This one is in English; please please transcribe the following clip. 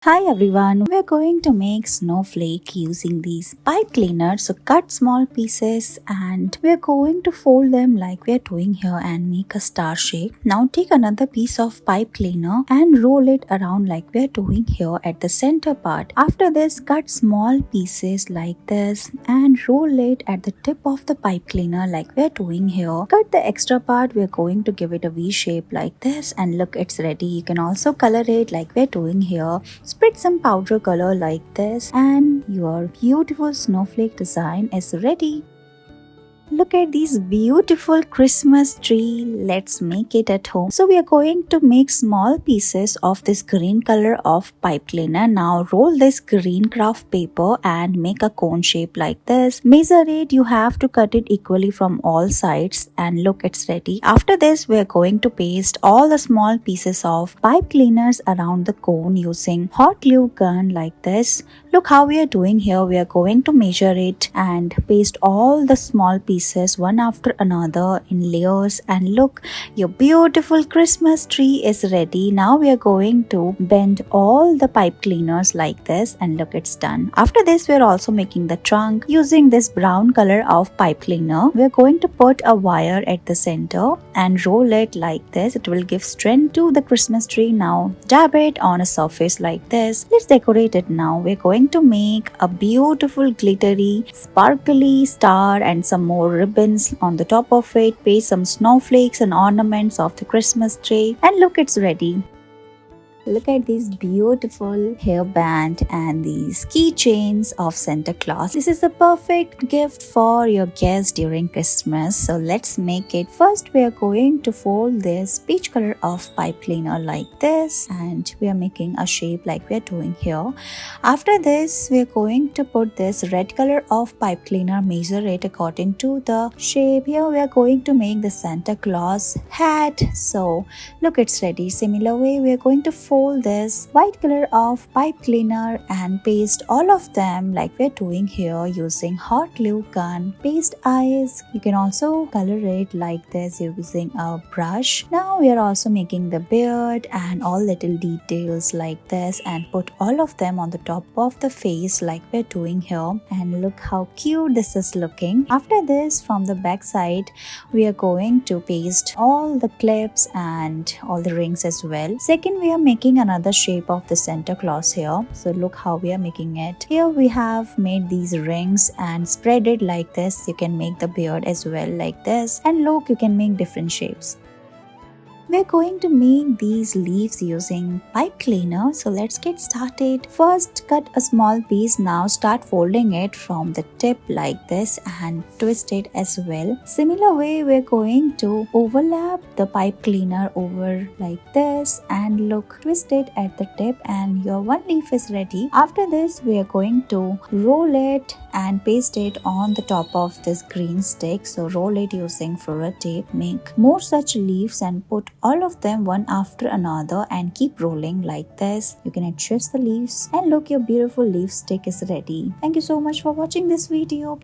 Hi everyone, we're going to make snowflake using these pipe cleaners. So cut small pieces and we're going to fold them like we're doing here and make a star shape. Now take another piece of pipe cleaner and roll it around like we're doing here at the center part. After this, cut small pieces like this and roll it at the tip of the pipe cleaner like we're doing here. Cut the extra part, we're going to give it a V shape like this and look, it's ready. You can also color it like we're doing here. Spread some powder color like this and your beautiful snowflake design is ready. Look at this beautiful Christmas tree. Let's make it at home. So we are going to make small pieces of this green color of pipe cleaner. Now roll this green craft paper and make a cone shape like this. Measure it. You have to cut it equally from all sides and look, it's ready. After this, we are going to paste all the small pieces of pipe cleaners around the cone using hot glue gun like this. Look how we are doing here. We are going to measure it and paste all the small pieces one after another in layers, and look, your beautiful Christmas tree is ready. Now we are going to bend all the pipe cleaners like this and look, it's done. After this, we are also making the trunk using this brown color of pipe cleaner. We are going to put a wire at the center and roll it like this. It will give strength to the Christmas tree. Now dab it on a surface like this. Let's decorate it now. We're going to make a beautiful glittery sparkly star and some more ribbons on the top of it. Paste some snowflakes and ornaments of the Christmas tree and look, it's ready. Look at these beautiful hairband and these keychains of Santa Claus. This is the perfect gift for your guests during Christmas. So let's make it. First, we are going to fold this peach color of pipe cleaner like this and we are making a shape like we are doing here. After this, we are going to put this red color of pipe cleaner, measure it according to the shape. Here we are going to make the Santa Claus hat. So look, it's ready. Similar way, we are going to fold this white color of pipe cleaner and paste all of them like we're doing here using hot glue gun. Paste eyes. You can also color it like this using a brush. Now we are also making the beard and all little details like this and put all of them on the top of the face like we're doing here, and look how cute this is looking. After this, from the back side, we are going to paste all the clips and all the rings as well. Second, we are making another shape of the Santa Claus here. So look how we are making it. Here we have made these rings and spread it like this. You can make the beard as well like this, and look, you can make different shapes. We're going to make these leaves using pipe cleaner. So let's get started. First, cut a small piece. Now start folding it from the tip like this and twist it as well. Similar way, we're going to overlap the pipe cleaner over like this and look, twist it at the tip and your one leaf is ready. After this, we are going to roll it and paste it on the top of this green stick. So roll it using furrow tape. Make more such leaves and put all of them one after another and keep rolling like this. You can adjust the leaves and look, your beautiful leaf stick is ready. Thank you so much for watching this video.